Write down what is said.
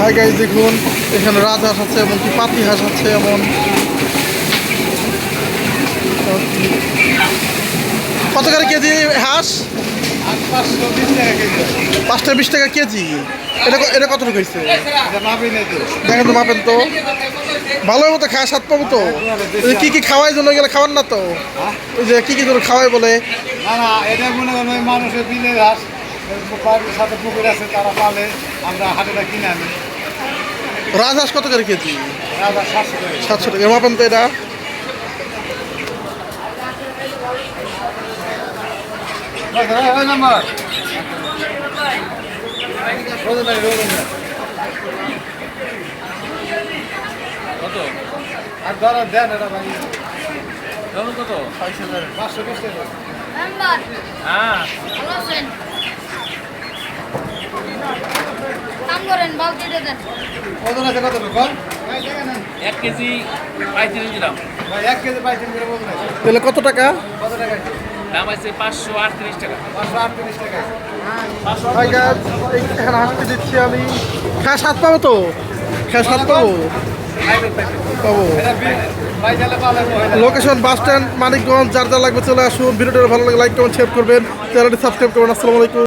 Hi guys, দেখুন এখানে রাজহাঁস আছে, এমনকি পাতি হাঁস আছে। এমন কত করে কেজি হাঁস? 520 টাকা কেজি। এটা কত টাকা হয়েছে? দেখেন তো, মাপেন তো। ভালো মতো খায়, স্বাদ পাবো তো। কি কি খাওয়াই জন্য গেলে খাওয়ান না তো? ওই যে কি কি জন্য খাওয়াই বলে? না না, এটা মনে করেন ওই মানুষের বিলের হাঁস, বাড়ির সাথে পুকুর আছে, তারা পালে, আমরা হাটেটা কিনে আনি। রাজহাঁস কত করে কেজি? রাজা 700 টাকা। 700 টাকা। মাপেন তো এটা। ওই নাম্বার রোদে নাই, রোদে নাই। কত? আর ধরা দেন এটা ভাই। কত? 520 টাকা। মেম্বার হ্যাঁ, ভালো আছেন? কাম করেন, বালতিটা দেন। ওজন আছে কত বল? 1 কেজি 35 দিলাম। ভাই 1 কেজি 35 করে ওজন আছে। তাহলে কত টাকা? কত টাকা? দাম আছে 538 টাকা। 538 টাকা। হাই গাইস, এখানে হাঁসকে দিচ্ছি আমি। খায় স্বাদ পাবো তো? খায় স্বাদ পাবো? পাবো। এটা ভাই গেলে পালে হয়। Location bus stand, Manikganj. যার যা লাগবে চলে আসুন। ভিডিওটা ভালো লাগে লাইক কমেন্ট শেয়ার করবেন, চ্যানেলটি সাবস্ক্রাইব করবেন। আসসালামু আলাইকুম।